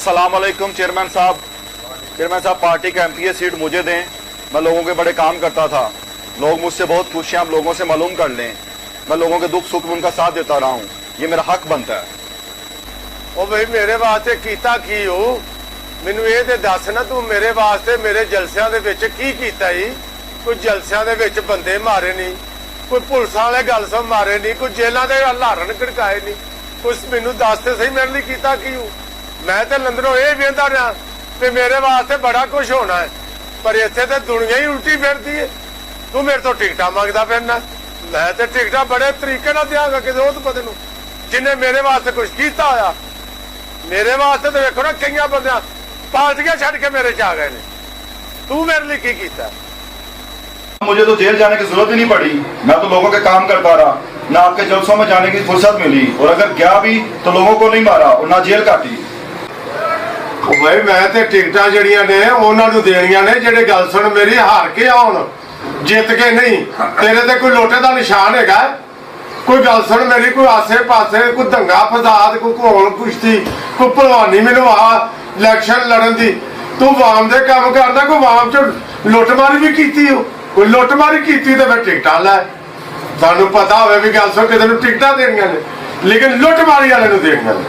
अस्सलाम वालेकुम चेयरमैन साहब पार्टी का एमपीए सीट मुझे दें। मैं लोगों के बड़े काम करता था, लोग मुझसे बहुत खुश हैं। आप लोगों से मालूम कर लें, मैं लोगों के दुख सुख में उनका साथ देता रहा हूँ, ये मेरा हक बनता है। ਉਹ ਬਈ ਮੇਰੇ ਵਾਸਤੇ ਕੀਤਾ ਕੀ ਹੋ? ਮੈਨੂੰ ਇਹ ਤੇ ਦੱਸ ਨਾ, ਤੂੰ ਮੇਰੇ ਵਾਸਤੇ ਮੇਰੇ ਜਲਸਿਆਂ ਦੇ ਵਿੱਚ ਕੀ ਕੀਤਾ ਈ? ਕੋਈ ਜਲਸਿਆਂ ਦੇ ਵਿੱਚ ਬੰਦੇ ਮਾਰੇ ਨਹੀਂ, ਕੋਈ ਪੁਲਿਸ ਵਾਲੇ ਗੱਲ ਸਭ ਮਾਰੇ ਨਹੀਂ, ਕੋਈ ਜੇਲਾਂ ਦੇ ਹਲਾਰਨ ਕੜਕਾਏ ਨਹੀਂ। ਕੁਛ ਮੈਨੂੰ ਦੱਸ ਤੇ ਸਹੀ, ਮੇਰੇ ਲਈ ਕੀਤਾ ਕੀ ਹੋ? ਮੈਂ ਤੇ ਲੰਦਰੋਂ ਇਹ ਵੇਂਦਾ ਰਿਹਾ ਤੇ ਮੇਰੇ ਵਾਸਤੇ ਬੜਾ ਕੁਝ ਹੋਣਾ ਹੈ, ਪਰ ਇੱਥੇ ਤੇ ਦੁਨੀਆ ਹੀ ਉਲਟੀ ਫਿਰਦੀ ਹੈ। ਤੂੰ ਮੇਰੇ ਤੋਂ ਟਿਕਟਾਂ ਮੰਗਦਾ ਫਿਰਨਾ, ਮੈਂ ਤੇ ਟਿਕਟਾਂ ਬੜੇ ਤਰੀਕੇ ਨਾਲ ਦਿਆਂਗਾ ਕਿਸੇ ਉਹ ਬੰਦੇ ਨੂੰ ਜਿੰਨੇ ਮੇਰੇ ਵਾਸਤੇ ਕੁਝ ਕੀਤਾ ਹੋਇਆ। मेरे वास्ते तो देखो ना, कई बंद पार्टियां छड़ के मेरे च आ गए ने। तू मेरे लिए की कीता? मुझे तो जेल जाने की जरूरत ही नहीं पड़ी, मैं तो लोगों के काम करता रहा, ना आपके जलसों में जाने की फुर्सत मिली, और अगर गया भी तो लोगों को नहीं मारा और ना जेल काटी। भाई मैं ते टिकटां जड़ियां ने उन्हां नूं देणियां ने जेड़े गल सुन मेरी हार के आउण, जित के नहीं। तेरे ते कोई लोटे दा निशान हैगा? कोई गल सुन मेरी, कोई आसे पासे कोई दंगा फसाद, कोई घोल कुश्ती, कोई भलवानी मैनू आ इलैक्शन लड़न दी। तू वाम दे काम करदा, कोई वाम च लुੱਟਮਾਰੀ भी कीती हो? कोई लुੱਟਮਾਰੀ कीती तो फिर टिकटां लै। सानू पता होवे भी गल सुन किसे नूं टिकटां देणियां ने, लेकिन लुੱਟਮਾਰੀ वाले नूं देणियां ने।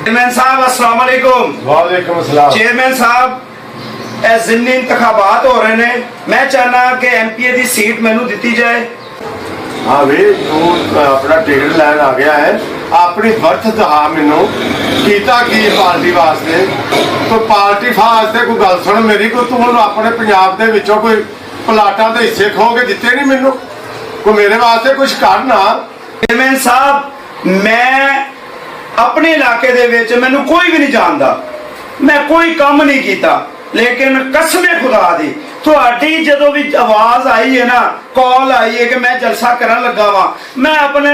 चेयरमैन साहब अस्सलाम वालेकुम। वालेकुम अस्सलाम। चेयरमैन साहब जिन्नी इंतखाबात हो रहे ने, मैं चाहना कि एमपीए की सीट मैनू दी जाए। हाँ भी तू अपना टिकट लैन आ गया है, अपनी बर्थ दहा मैनू कीता की पार्टी वास्ते। तो पार्टी वास्ते कोई गल सुन मेरी, कोई तू अपने पंजाब दे विचों कोई प्लाटां दे हिस्से खो के दिते नहीं मैनू? कोई मेरे वास्ते कुछ कर ना। चेयरमैन साहब मैं अपने इलाके दे विच मैनू कोई भी नहीं जानदा, मैं कोई काम नहीं कीता, लेकिन कसम खुदा दी ਤੁਹਾਡੀ ਜਦੋਂ ਵੀ ਆਵਾਜ਼ ਆਈ ਹੈ ਨਾ, ਕਾਲ ਆਈ ਹੈ ਕਿ ਮੈਂ ਜਲਸਾ ਕਰਨ ਲੱਗਾ ਵਾਂ, ਮੈਂ ਆਪਣੇ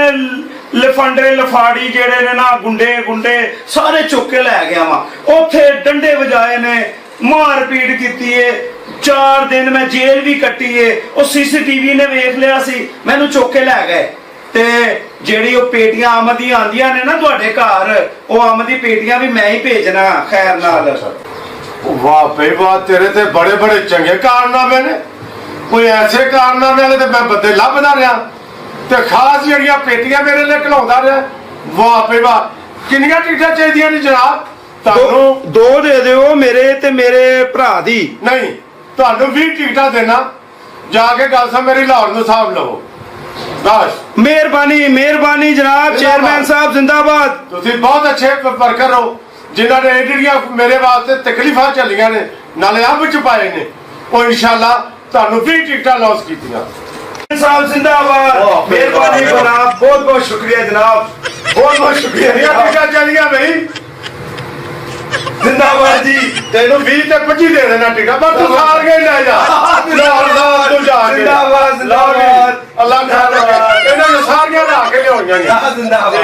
ਲਫੰਡਰੇ ਲਫਾੜੀ ਜਿਹੜੇ ਨੇ ਨਾ, ਗੁੰਡੇ ਸਾਰੇ ਚੁੱਕ ਕੇ ਲੈ ਗਿਆ ਵਾਂ। ਉੱਥੇ ਡੰਡੇ ਵਜਾਏ ਨੇ, ਮਾਰ ਪੀਟ ਕੀਤੀ ਏ, 4 ਦਿਨ ਮੈਂ ਜੇਲ੍ਹ ਵੀ ਕੱਟੀ ਏ। ਉਹ ਸੀਸੀਟੀਵੀ ਨੇ ਵੇਖ ਲਿਆ ਸੀ, ਮੈਨੂੰ ਚੁੱਕ ਕੇ ਲੈ ਗਏ। ਤੇ ਜਿਹੜੀ ਉਹ ਪੇਟੀਆਂ ਆਮਦ ਦੀਆਂ ਆਂਦੀਆਂ ਨੇ ਨਾ ਤੁਹਾਡੇ ਘਰ, ਉਹ ਆਮਦ ਦੀ ਪੇਟੀਆਂ ਵੀ ਮੈਂ ਹੀ ਭੇਜਣਾ ਖੈਰ ਨਾਲ। वाह भाई वाह, तेरे ते बड़े बड़े चंगे कारनामे ने। कोई ऐसे कारनामे वाले ते मैं बंदे लभदा रहा ते खास जड़ियां पेटियां मेरे लिए खिलाउंदा रहा। वाह भाई वाह, किन्नियां टिकटां चाहिदियां ने जनाब? तानू दो दे दिओ मेरे ते मेरे भरा दी। नहीं, तानू 20 टिकटां देना, जाके गल सा मेरी लाहौर नूं साहब लवो बस। मेहरबानी जनाब। चेयरमैन साहब जिंदाबाद। तुसीं बहुत अच्छे वर्कर हो जिन्हों ने ਜਿਹੜੀਆਂ ਮੇਰੇ ਵਾਸਤੇ ਤਕਲੀਫਾਂ ਚੱਲੀਆਂ ਨੇ, ਨਾਲੇ ਅੰਬ ਚ ਪਾਏ ਨੇ, ਉਹ ਇਨਸ਼ਾਅੱਲਾ ਤੁਹਾਨੂੰ 20 ਟਿਕਟਾਂ ਲੌਂਚ ਕੀਤੀਆਂ। साहब जिंदाबाद। मेहरबानी जनाब, बहुत बहुत शुक्रिया जनाब, बहुत बहुत शुक्रिया। टिकटां चलियां भाई, जिंदाबाद जी। तेनों 20 ते 25 दे देना टिकट, बस तू सार के ले जा लाहौर साहब तू जाके। जिंदाबाद जिंदाबाद। अल्लाह खाना इन्हां ने सारियां ला के लिआउणियां ने। जिंदाबाद।